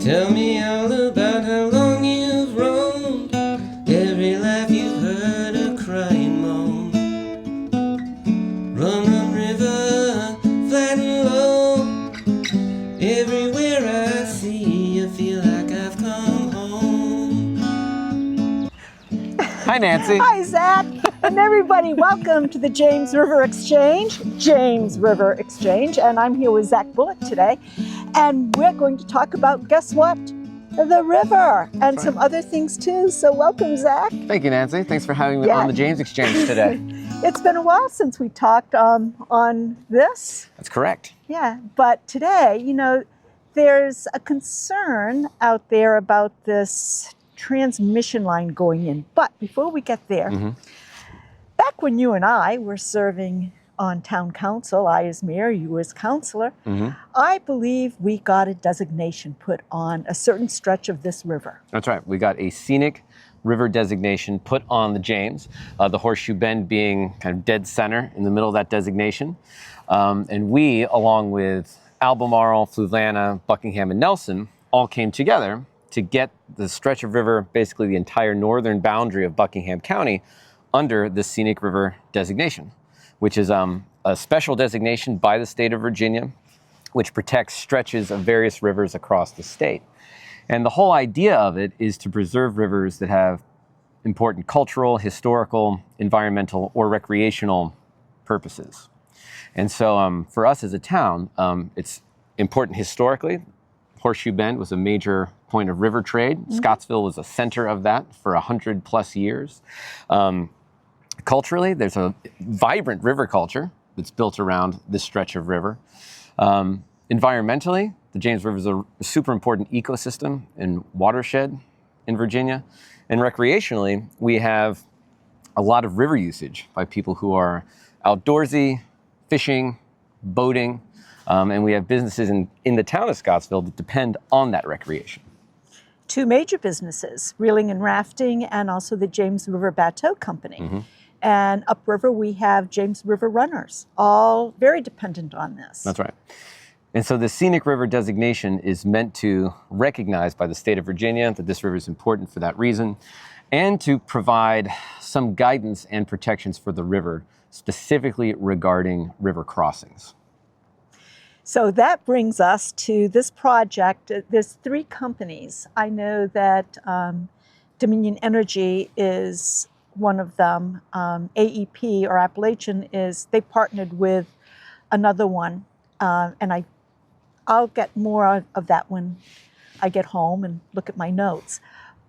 Tell me all about how long you've roamed, every laugh you've heard a crying moan. Run, river, flat and low, everywhere I see you feel like I've come home. Hi, Nancy. Hi, Zach. And everybody, welcome to the James River Exchange, and I'm here with Zach Bullock today. And we're going to talk about, guess what? The river and some other things too. So welcome, Zach. Thank you, Nancy. Thanks for having me on the James Exchange today. It's been a while since we talked on this. That's correct. Yeah, but today, you know, there's a concern out there about this transmission line going in. But before we get there, back when you and I were serving on town council, I as mayor, you as councilor, I believe we got a designation put on a certain stretch of this river. That's right. We got a scenic river designation put on the James, the Horseshoe Bend being kind of dead center in the middle of that designation. And we, along with Albemarle, Fluvanna, Buckingham, and Nelson, all came together to get the stretch of river, basically the entire northern boundary of Buckingham County, under the scenic river designation, which is a special designation by the state of Virginia, which protects stretches of various rivers across the state. And the whole idea of it is to preserve rivers that have important cultural, historical, environmental, or recreational purposes. And so for us as a town, it's important historically. Horseshoe Bend was a major point of river trade. Scottsville was a center of that for 100+ years. Culturally, there's a vibrant river culture that's built around this stretch of river. Environmentally, the James River is a super important ecosystem and watershed in Virginia. And recreationally, we have a lot of river usage by people who are outdoorsy, fishing, boating, and we have businesses in the town of Scottsville that depend on that recreation. Two major businesses, reeling and rafting, and also the James River Bateau Company. And upriver, we have James River Runners, all very dependent on this. That's right. And so the scenic river designation is meant to recognize by the state of Virginia that this river is important for that reason, and to provide some guidance and protections for the river, specifically regarding river crossings. So that brings us to this project. There's 3 companies. I know that Dominion Energy is one of them. AEP, or Appalachian, they partnered with another one. And I'll get more of that when I get home and look at my notes.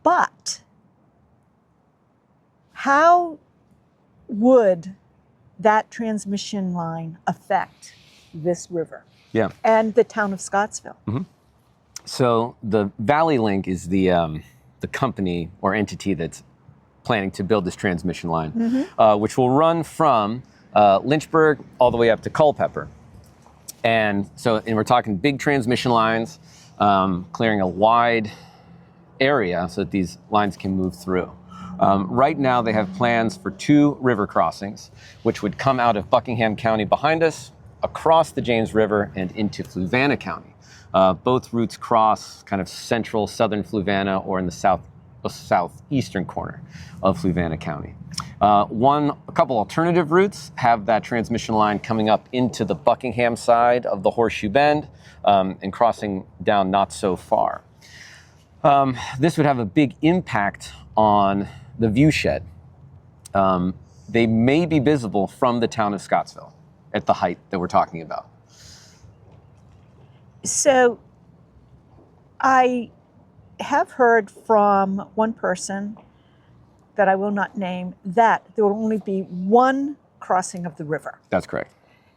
But how would that transmission line affect this river? Yeah. And the town of Scottsville? So the Valley Link is the company or entity that's planning to build this transmission line, which will run from Lynchburg all the way up to Culpeper. And we're talking big transmission lines, clearing a wide area so that these lines can move through. Right now, they have plans for 2 river crossings, which would come out of Buckingham County behind us, across the James River, and into Fluvanna County. Both routes cross kind of central southern Fluvanna or in the southeastern corner of Fluvanna County. A couple alternative routes have that transmission line coming up into the Buckingham side of the Horseshoe Bend and crossing down not so far. This would have a big impact on the viewshed. They may be visible from the town of Scottsville at the height that we're talking about. So I have heard from one person that I will not name that there will only be one crossing of the river. That's correct.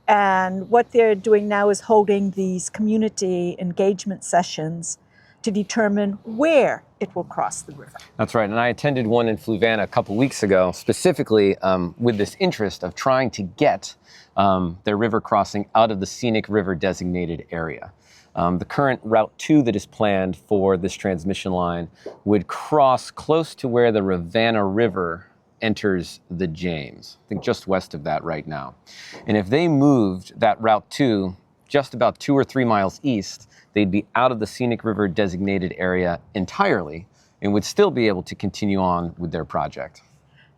And what they're doing now is holding these community engagement sessions to determine where it will cross the river. That's right. And I attended one in Fluvanna a couple weeks ago, specifically with this interest of trying to get their river crossing out of the scenic river designated area. The current Route 2 that is planned for this transmission line would cross close to where the Ravenna River enters the James, I think just west of that right now. And if they moved that Route 2 just about 2 or 3 miles east, they'd be out of the scenic river designated area entirely and would still be able to continue on with their project.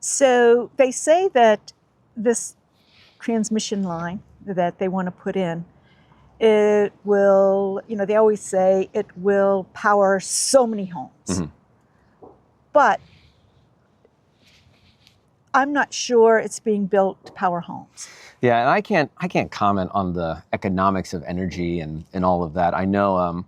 So they say that this transmission line that they want to put in, it will, they always say it will power so many homes. But I'm not sure it's being built to power homes. Yeah, and I can't comment on the economics of energy and all of that. I know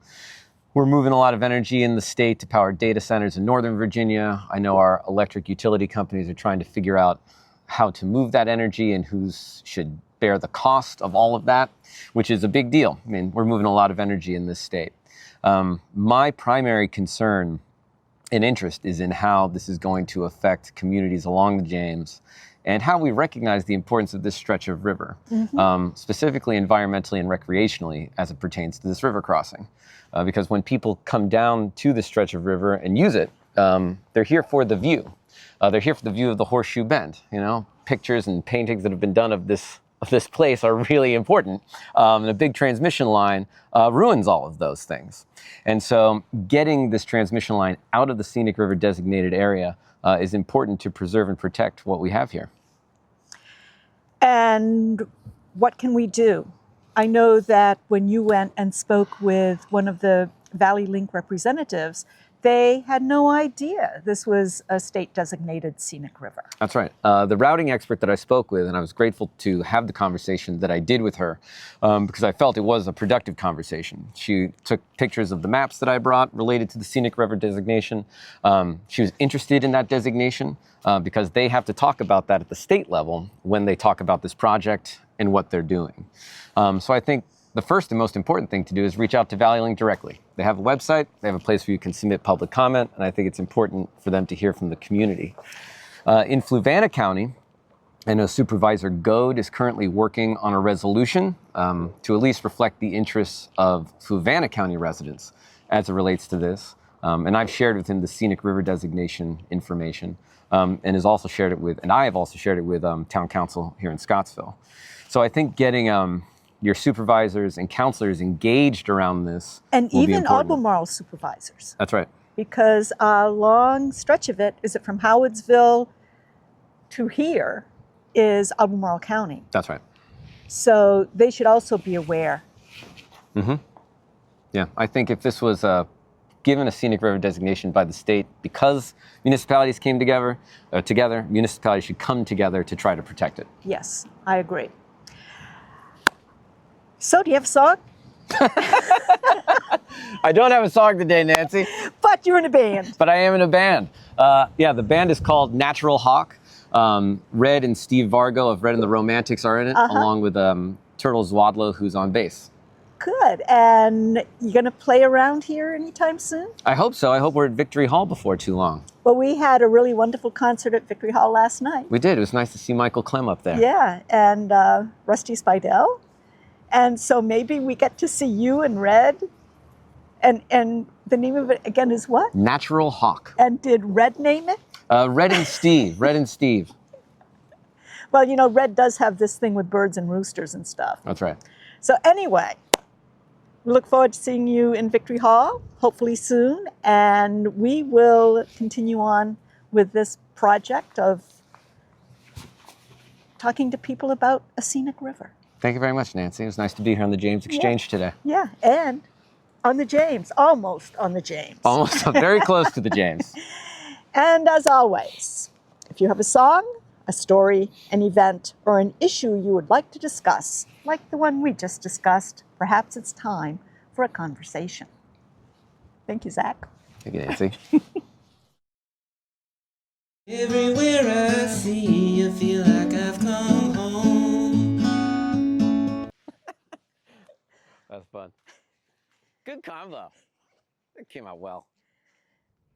we're moving a lot of energy in the state to power data centers in Northern Virginia. I know our electric utility companies are trying to figure out how to move that energy and who should bear the cost of all of that, which is a big deal. I mean, we're moving a lot of energy in this state. My primary concern and interest is in how this is going to affect communities along the James and how we recognize the importance of this stretch of river, specifically environmentally and recreationally as it pertains to this river crossing. Because when people come down to this stretch of river and use it, they're here for the view. They're here for the view of the Horseshoe Bend. Pictures and paintings that have been done of this place are really important. And a big transmission line ruins all of those things. And so getting this transmission line out of the scenic river designated area is important to preserve and protect what we have here. And what can we do? I know that when you went and spoke with one of the Valley Link representatives, they had no idea this was a state-designated scenic river. That's right. The routing expert that I spoke with, and I was grateful to have the conversation that I did with her because I felt it was a productive conversation. She took pictures of the maps that I brought related to the scenic river designation. She was interested in that designation because they have to talk about that at the state level when they talk about this project and what they're doing. So I think the first and most important thing to do is reach out to Valley Link directly. They have a website, they have a place where you can submit public comment, and I think it's important for them to hear from the community. In Fluvanna County, I know Supervisor Goad is currently working on a resolution to at least reflect the interests of Fluvanna County residents as it relates to this. And I've shared with him the scenic river designation information, and I have also shared it with Town Council here in Scottsville. So I think getting your supervisors and counselors engaged around this and will be even important. Albemarle supervisors. That's right. Because a long stretch of it, is it from Howardsville to here, is Albemarle County. That's right. So they should also be aware. Yeah, I think if this was given a scenic river designation by the state, because municipalities came together, municipalities should come together to try to protect it. Yes, I agree. So, do you have a song? I don't have a song today, Nancy. But you're in a band. But I am in a band. Yeah, the band is called Natural Hawk. Red and Steve Vargo of Red and the Romantics are in it, along with Turtle Zwadlo, who's on bass. Good. And you going to play around here anytime soon? I hope so. I hope we're at Victory Hall before too long. Well, we had a really wonderful concert at Victory Hall last night. We did. It was nice to see Michael Clem up there. Yeah, and Rusty Spidell. And so maybe we get to see you in Red. And the name of it again is what? Natural Hawk. And did Red name it? Red and Steve. Red and Steve. Well, Red does have this thing with birds and roosters and stuff. That's right. So anyway, we look forward to seeing you in Victory Hall, hopefully soon. And we will continue on with this project of talking to people about a scenic river. Thank you very much, Nancy. It was nice to be here on the James Exchange today. Yeah, and on the James, almost on the James. Almost, very close to the James. And as always, if you have a song, a story, an event, or an issue you would like to discuss, like the one we just discussed, perhaps it's time for a conversation. Thank you, Zach. Thank you, Nancy. Everywhere I see you, feel like I've come home. That's fun. Good combo. It came out well.